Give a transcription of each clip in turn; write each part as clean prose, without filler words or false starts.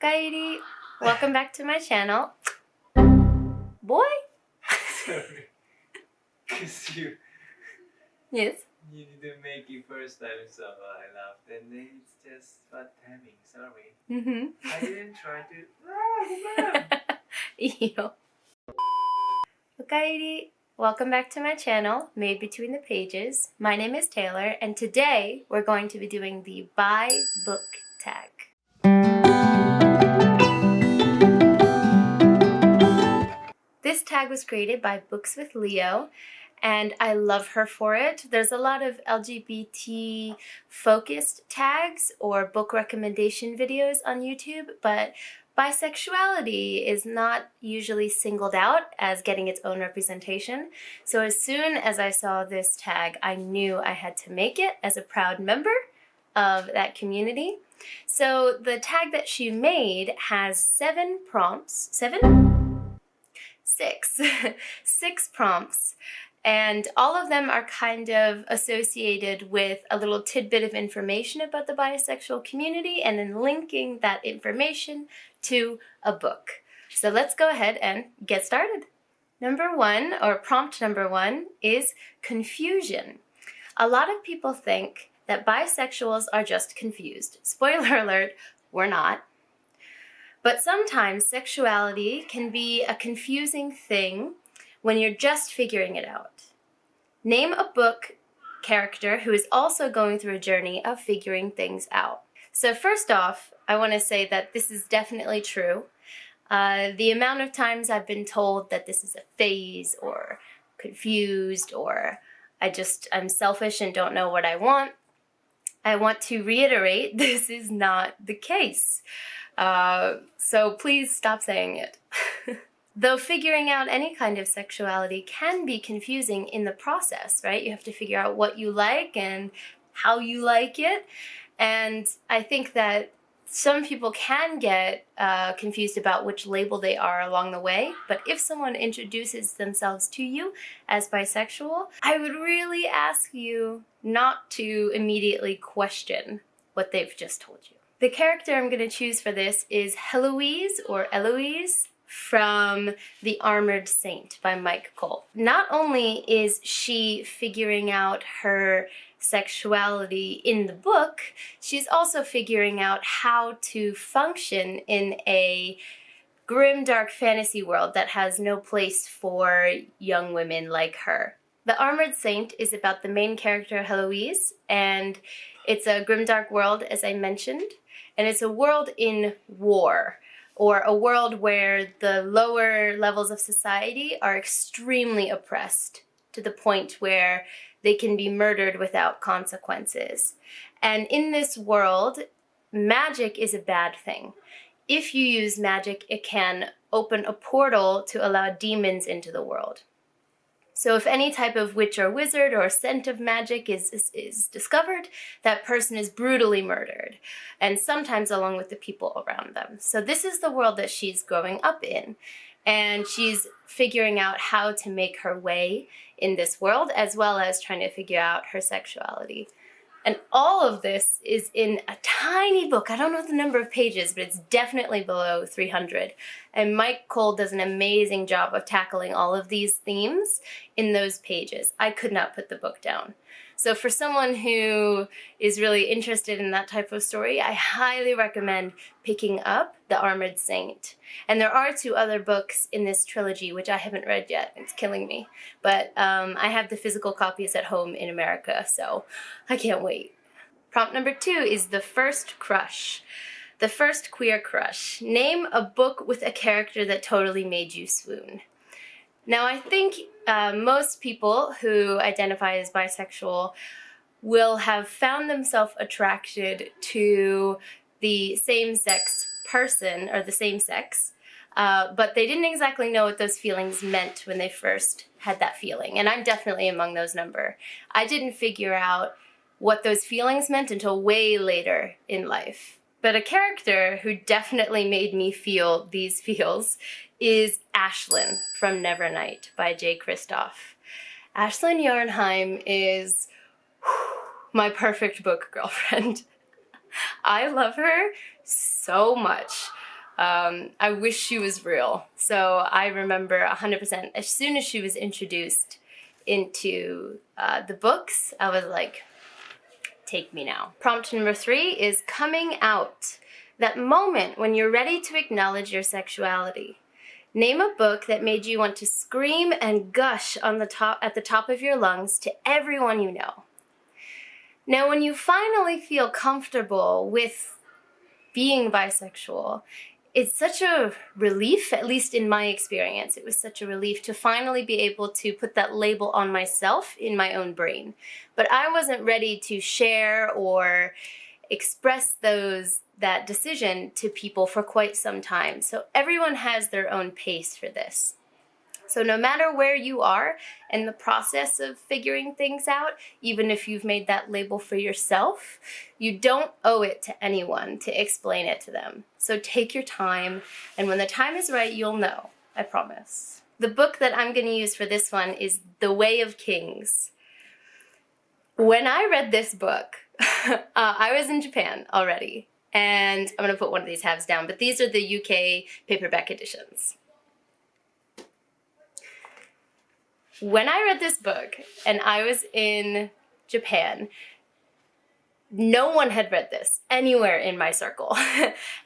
Kairi, welcome back to my channel. Boy? Sorry. Because Yes. you didn't make it first time, so I laughed. And then it's just bad timing. Sorry. I didn't try to. Ew. Kairi, welcome back to my channel, Made Between the Pages. My name is Taylor, and today we're going to be doing the Bi Book tag. This tag was created by Books with Leo, and I love her for it. There's a lot of LGBT focused tags or book recommendation videos on YouTube, but bisexuality is not usually singled out as getting its own representation. So as soon as I saw this tag, I knew I had to make it as a proud member of that community. So the tag that she made has 7 prompts. 6 prompts, and all of them are kind of associated with a little tidbit of information about the bisexual community and then linking that information to a book. So let's go ahead and get started. Number 1, or prompt number 1, is confusion. A lot of people think that bisexuals are just confused. Spoiler alert, we're not. But sometimes sexuality can be a confusing thing when you're just figuring it out. Name a book character who is also going through a journey of figuring things out. So first off, I want to say that this is definitely true. The amount of times I've been told that this is a phase or confused or I'm selfish and don't know what I want to reiterate this is not the case. So please stop saying it. Though figuring out any kind of sexuality can be confusing in the process, right? You have to figure out what you like and how you like it. And I think that some people can get confused about which label they are along the way. But if someone introduces themselves to you as bisexual, I would really ask you not to immediately question what they've just told you. The character I'm going to choose for this is Heloise, or Eloise, from The Armored Saint by Mike Cole. Not only is she figuring out her sexuality in the book, she's also figuring out how to function in a grim, dark fantasy world that has no place for young women like her. The Armored Saint is about the main character, Heloise, and it's a grimdark world, as I mentioned, and it's a world in war, or a world where the lower levels of society are extremely oppressed to the point where they can be murdered without consequences. And in this world, magic is a bad thing. If you use magic, it can open a portal to allow demons into the world. So if any type of witch or wizard or scent of magic is discovered, that person is brutally murdered, and sometimes along with the people around them. So this is the world that she's growing up in, and she's figuring out how to make her way in this world, as well as trying to figure out her sexuality. And all of this is in a tiny book. I don't know the number of pages, but it's definitely below 300. And Mike Cole does an amazing job of tackling all of these themes in those pages. I could not put the book down. So for someone who is really interested in that type of story, I highly recommend picking up The Armored Saint. And there are 2 other books in this trilogy, which I haven't read yet. It's killing me. But I have the physical copies at home in America, so I can't wait. Prompt number 2 is The First Crush. The First Queer Crush. Name a book with a character that totally made you swoon. Now, I think most people who identify as bisexual will have found themselves attracted to the same-sex person, or the same sex, but they didn't exactly know what those feelings meant when they first had that feeling. And I'm definitely among those number. I didn't figure out what those feelings meant until way later in life. But a character who definitely made me feel these feels is Ashlyn from Nevernight by J. Kristoff. Ashlyn Yarnheim is my perfect book girlfriend. I love her so much. I wish she was real. So I remember 100%, as soon as she was introduced into the books, I was like, take me now. Prompt number 3 is coming out. That moment when you're ready to acknowledge your sexuality. Name a book that made you want to scream and gush at the top of your lungs to everyone you know. Now, when you finally feel comfortable with being bisexual, it's such a relief, at least in my experience, it was such a relief to finally be able to put that label on myself in my own brain. But I wasn't ready to share or express that decision to people for quite some time. So everyone has their own pace for this. So no matter where you are in the process of figuring things out, even if you've made that label for yourself, you don't owe it to anyone to explain it to them. So take your time, and when the time is right, you'll know, I promise. The book that I'm going to use for this one is The Way of Kings. When I read this book, I was in Japan already, and I'm going to put one of these halves down, but these are the UK paperback editions. When I read this book and I was in Japan, no one had read this anywhere in my circle.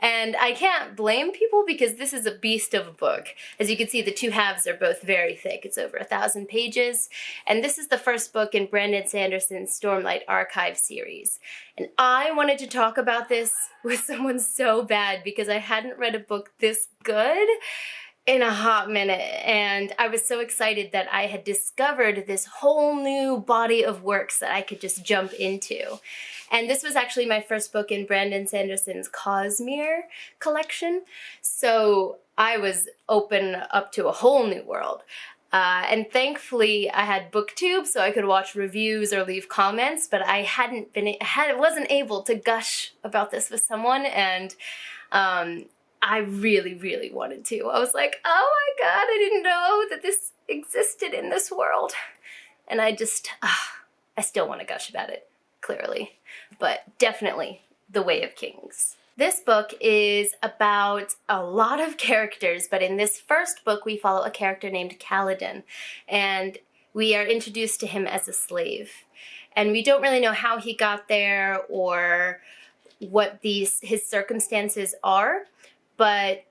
And I can't blame people because this is a beast of a book. As you can see, the two halves are both very thick. It's over 1,000 pages. And this is the first book in Brandon Sanderson's Stormlight Archive series. And I wanted to talk about this with someone so bad because I hadn't read a book this good in a hot minute, and I was so excited that I had discovered this whole new body of works that I could just jump into. And this was actually my first book in Brandon Sanderson's Cosmere collection, so I was open up to a whole new world. And thankfully I had BookTube so I could watch reviews or leave comments, but I wasn't able to gush about this with someone, and I really, really wanted to. I was like, oh my God, I didn't know that this existed in this world. And I still want to gush about it, clearly. But definitely The Way of Kings. This book is about a lot of characters, but in this first book we follow a character named Kaladin, and we are introduced to him as a slave. And we don't really know how he got there or what his circumstances are, but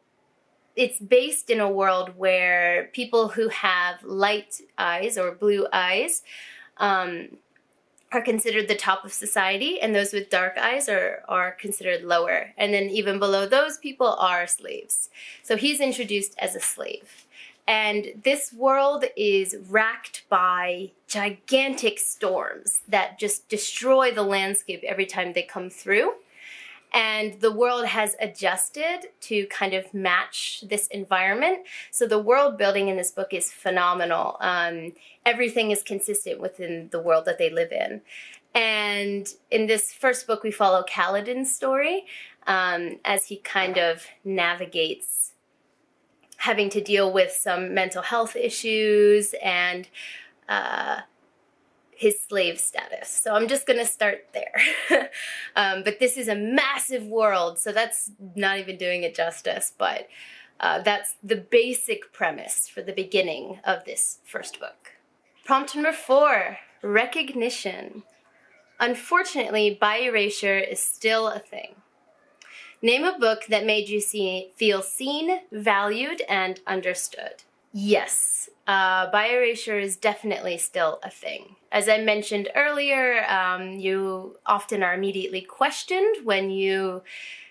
it's based in a world where people who have light eyes or blue eyes are considered the top of society, and those with dark eyes are considered lower. And then even below those people are slaves. So he's introduced as a slave. And this world is racked by gigantic storms that just destroy the landscape every time they come through. And the world has adjusted to kind of match this environment. So the world building in this book is phenomenal. Everything is consistent within the world that they live in. And in this first book, we follow Kaladin's story as he kind of navigates having to deal with some mental health issues and his slave status. So I'm just gonna start there. But this is a massive world, so that's not even doing it justice, but that's the basic premise for the beginning of this first book. Prompt number 4, recognition. Unfortunately, bi erasure is still a thing. Name a book that made you feel seen, valued, and understood. Yes, bi erasure is definitely still a thing. As I mentioned earlier, you often are immediately questioned when you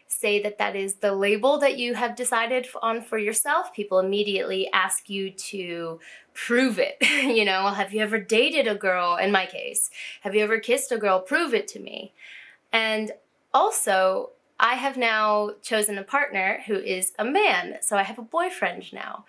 say that is the label that you have decided on for yourself. People immediately ask you to prove it. You know, well, have you ever dated a girl? In my case, have you ever kissed a girl? Prove it to me. And also, I have now chosen a partner who is a man, so I have a boyfriend now.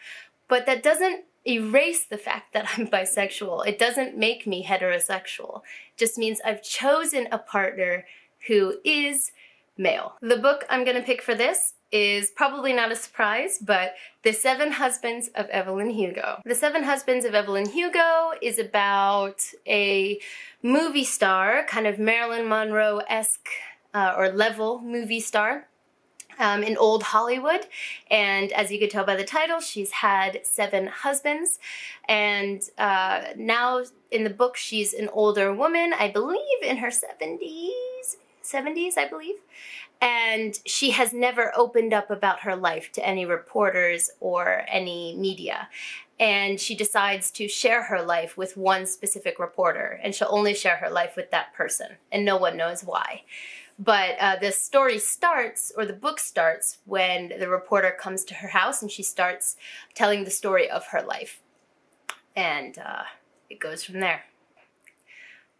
But that doesn't erase the fact that I'm bisexual. It doesn't make me heterosexual. It just means I've chosen a partner who is male. The book I'm going to pick for this is probably not a surprise, but The 7 Husbands of Evelyn Hugo. The 7 Husbands of Evelyn Hugo is about a movie star, kind of Marilyn Monroe-esque or level movie star, in old Hollywood. And as you could tell by the title, she's had 7 husbands. And now in the book, she's an older woman, I believe in her 70s, I believe. And she has never opened up about her life to any reporters or any media. And she decides to share her life with one specific reporter, and she'll only share her life with that person, and no one knows why. But the story starts, or the book starts, when the reporter comes to her house and she starts telling the story of her life. And it goes from there.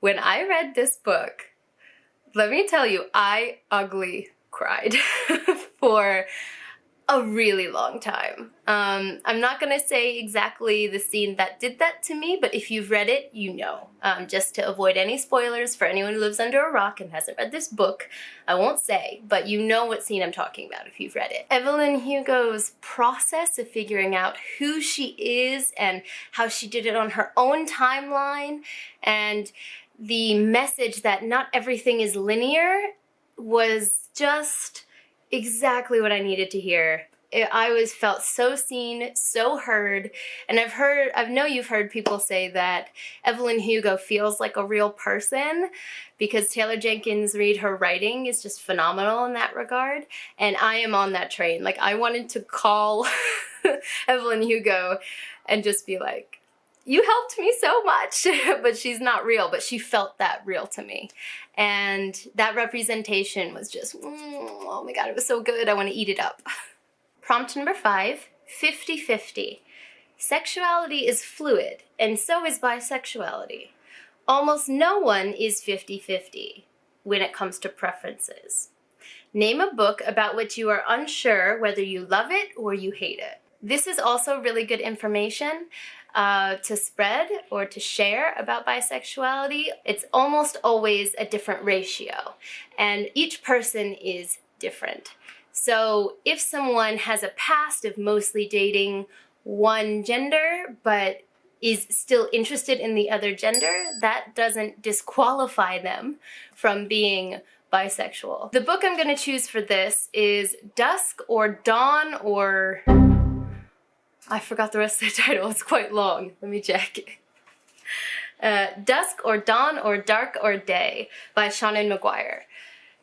When I read this book, let me tell you, I ugly cried for a really long time. I'm not gonna say exactly the scene that did that to me, but if you've read it, you know. Just to avoid any spoilers for anyone who lives under a rock and hasn't read this book, I won't say, but you know what scene I'm talking about if you've read it. Evelyn Hugo's process of figuring out who she is and how she did it on her own timeline, and the message that not everything is linear, was just exactly what I needed to hear. I felt so seen, so heard, and I know you've heard people say that Evelyn Hugo feels like a real person because Taylor Jenkins Reid, her writing is just phenomenal in that regard, and I am on that train. Like, I wanted to call Evelyn Hugo and just be like, you helped me so much, but she's not real, but she felt that real to me. And that representation was just, oh my God, it was so good. I want to eat it up. Prompt number 5, 50-50. Sexuality is fluid, and so is bisexuality. Almost no one is 50-50 when it comes to preferences. Name a book about which you are unsure whether you love it or you hate it. This is also really good information to spread or to share about bisexuality. It's almost always a different ratio, and each person is different. So if someone has a past of mostly dating one gender, but is still interested in the other gender, that doesn't disqualify them from being bisexual. The book I'm going to choose for this is Dusk or Dawn, or I forgot the rest of the title, it's quite long. Let me check. Dusk or Dawn or Dark or Day by Seanan McGuire.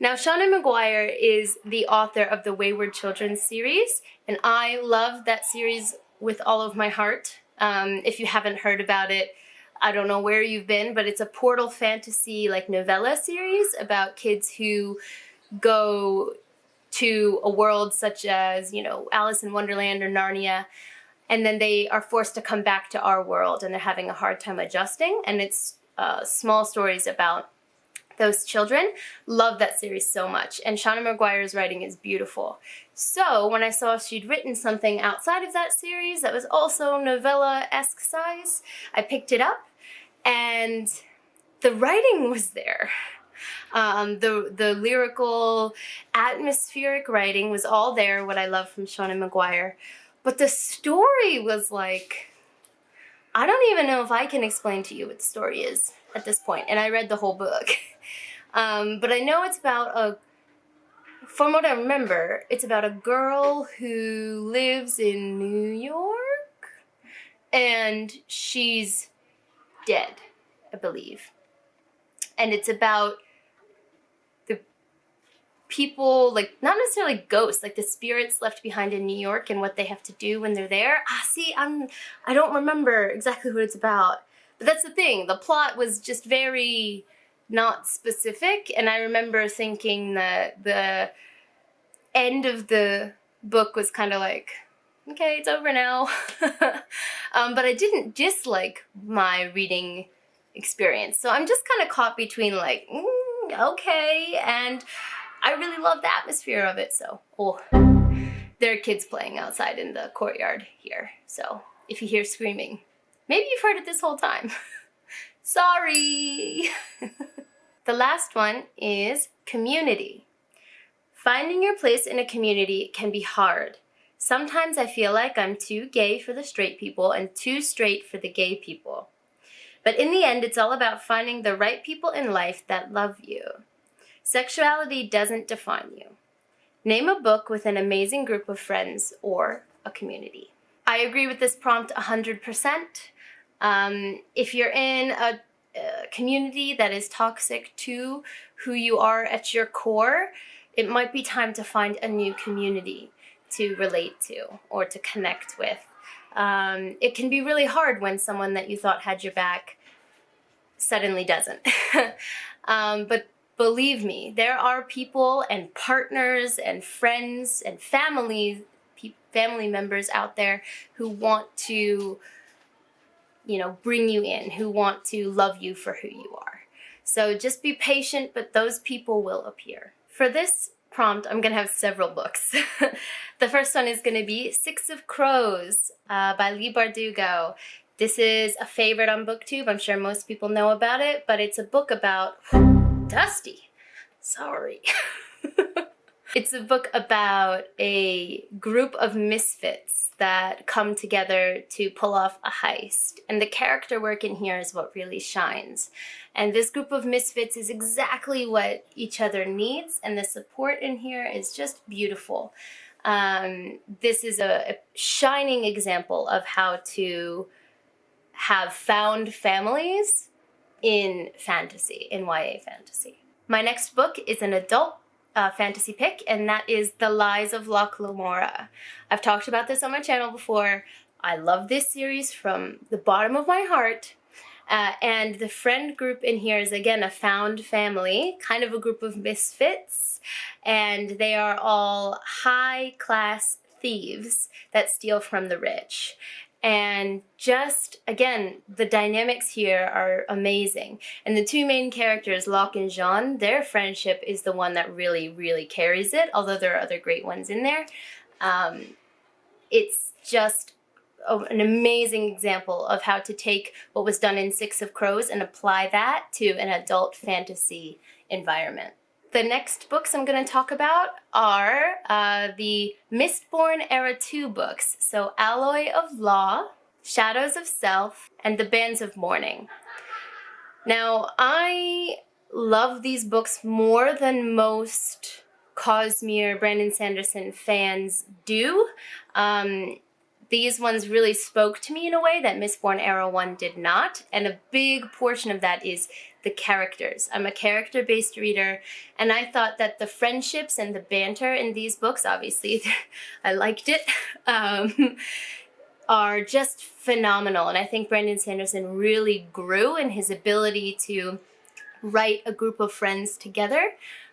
Now, Seanan McGuire is the author of the Wayward Children series, and I love that series with all of my heart. If you haven't heard about it, I don't know where you've been, but it's a portal fantasy like novella series about kids who go to a world such as, you know, Alice in Wonderland or Narnia, and then they are forced to come back to our world and they're having a hard time adjusting, and it's small stories about those children. Love that series so much, and Seanan McGuire's writing is beautiful. So when I saw she'd written something outside of that series that was also novella-esque size, I picked it up, and the writing was there. The lyrical, atmospheric writing was all there, what I love from Seanan McGuire, but the story was like, I don't even know if I can explain to you what the story is at this point, and I read the whole book. But I know it's about from what I remember, it's about a girl who lives in New York, and she's dead, I believe. And it's about the people, like, not necessarily ghosts, like the spirits left behind in New York and what they have to do when they're there. I don't remember exactly what it's about. But that's the thing, the plot was just very not specific, and I remember thinking that the end of the book was kind of like, okay, it's over now. But I didn't dislike my reading experience, so I'm just kind of caught between like, okay, and I really love the atmosphere of it. So, there are kids playing outside in the courtyard here, so if you hear screaming, maybe you've heard it this whole time. Sorry! The last one is community. Finding your place in a community can be hard. Sometimes I feel like I'm too gay for the straight people and too straight for the gay people. But in the end, it's all about finding the right people in life that love you. Sexuality doesn't define you. Name a book with an amazing group of friends or a community. I agree with this prompt 100%. If you're in a community that is toxic to who you are at your core, it might be time to find a new community to relate to or to connect with. It can be really hard when someone that you thought had your back suddenly doesn't. But believe me, there are people and partners and friends and family members out there who want to, bring you in, who want to love you for who you are. So just be patient, but those people will appear. For this prompt, I'm going to have several books. The first one is going to be Six of Crows by Leigh Bardugo. This is a favorite on BookTube. I'm sure most people know about it, but it's a book about Dusty. Sorry. It's a book about a group of misfits that come together to pull off a heist. And the character work in here is what really shines. And this group of misfits is exactly what each other needs, and the support in here is just beautiful. This is a shining example of how to have found families in fantasy, in YA fantasy. My next book is an adult fantasy pick, and that is The Lies of Locke Lamora. I've talked about this on my channel before. I love this series from the bottom of my heart. And the friend group in here is, again, a found family, kind of a group of misfits, and they are all high-class thieves that steal from the rich. And just, again, the dynamics here are amazing. And the two main characters, Locke and Jean, their friendship is the one that really, really carries it, although there are other great ones in there. It's just an amazing example of how to take what was done in Six of Crows and apply that to an adult fantasy environment. The next books I'm going to talk about are the Mistborn Era 2 books. So Alloy of Law, Shadows of Self, and The Bands of Mourning. Now, I love these books more than most Cosmere, Brandon Sanderson fans do. These ones really spoke to me in a way that Mistborn Era 1 did not, and a big portion of that is the characters. I'm a character-based reader, and I thought that the friendships and the banter in these books, obviously, I liked it, are just phenomenal. And I think Brandon Sanderson really grew in his ability to write a group of friends together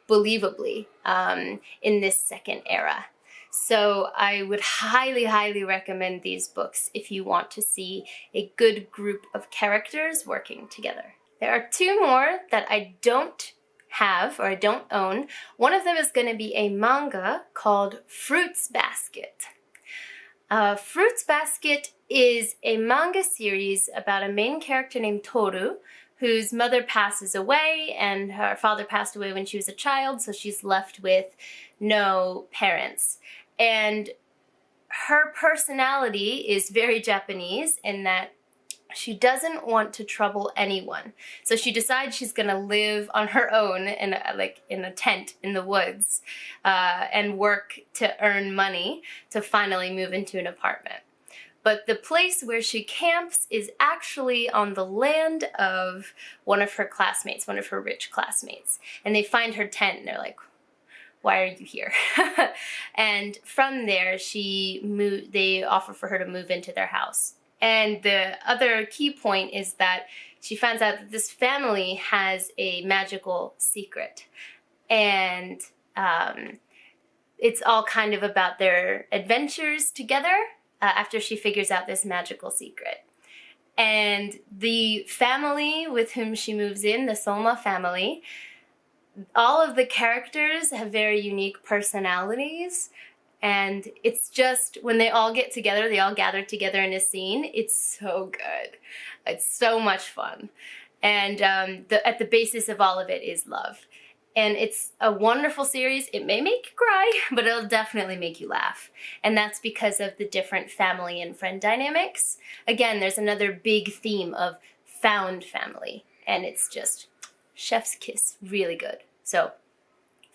believably in this second era. So I would highly, highly recommend these books if you want to see a good group of characters working together. There are two more that I don't have, or I don't own. One of them is going to be a manga called Fruits Basket. Fruits Basket is a manga series about a main character named Toru, whose mother passes away, and her father passed away when she was a child, so she's left with no parents. And her personality is very Japanese in that she doesn't want to trouble anyone. So she decides she's going to live on her own in a tent in the woods and work to earn money to finally move into an apartment. But the place where she camps is actually on the land of one of her classmates, one of her rich classmates. And they find her tent and they're like, why are you here? And from there, they offer for her to move into their house. And the other key point is that she finds out that this family has a magical secret. And it's all kind of about their adventures together after she figures out this magical secret. And the family with whom she moves in, the Soma family, all of the characters have very unique personalities, and it's just, when they all get together, they all gather together in a scene, it's so good. It's so much fun. And at the basis of all of it is love. And it's a wonderful series. It may make you cry, but it'll definitely make you laugh. And that's because of the different family and friend dynamics. Again, there's another big theme of found family, and it's just chef's kiss, really good. So,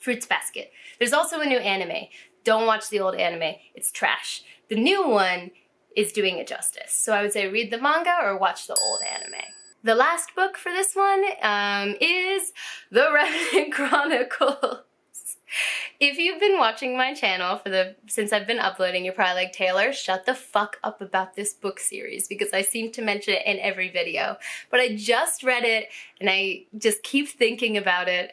Fruits Basket. There's also a new anime. Don't watch the old anime. It's trash. The new one is doing it justice. So I would say read the manga or watch the old anime. The last book for this one is The Russian Chronicle. If you've been watching my channel since I've been uploading, you're probably like, Taylor, shut the fuck up about this book series, because I seem to mention it in every video. But I just read it and I just keep thinking about it.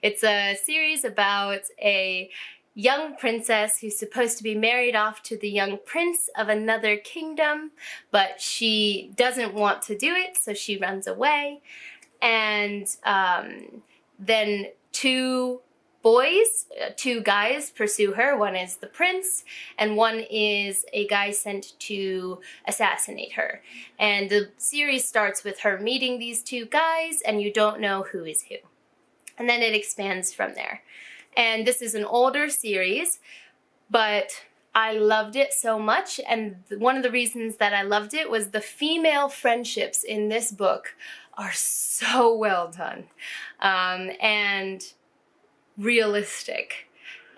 It's a series about a young princess who's supposed to be married off to the young prince of another kingdom, but she doesn't want to do it, so she runs away. And then two guys pursue her. One is the prince, and one is a guy sent to assassinate her. And the series starts with her meeting these two guys, and you don't know who is who. And then it expands from there. And this is an older series, but I loved it so much. And one of the reasons that I loved it was the female friendships in this book are so well done. And realistic,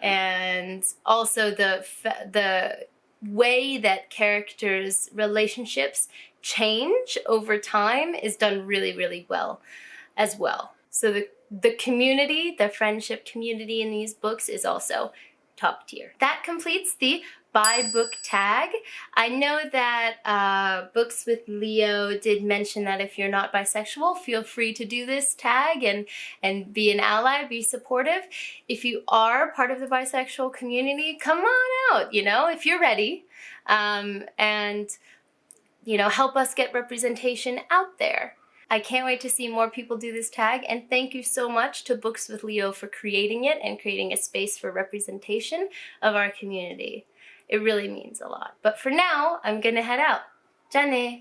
and also the way that characters' relationships change over time is done really, really well as well. So the community, the friendship community in these books is also top tier. That completes the by book tag. I know that Books with Leo did mention that if you're not bisexual, feel free to do this tag and be an ally, be supportive. If you are part of the bisexual community, come on out, if you're ready, and help us get representation out there. I can't wait to see more people do this tag, and thank you so much to Books with Leo for creating it and creating a space for representation of our community. It really means a lot. But for now, I'm gonna head out. 짠해!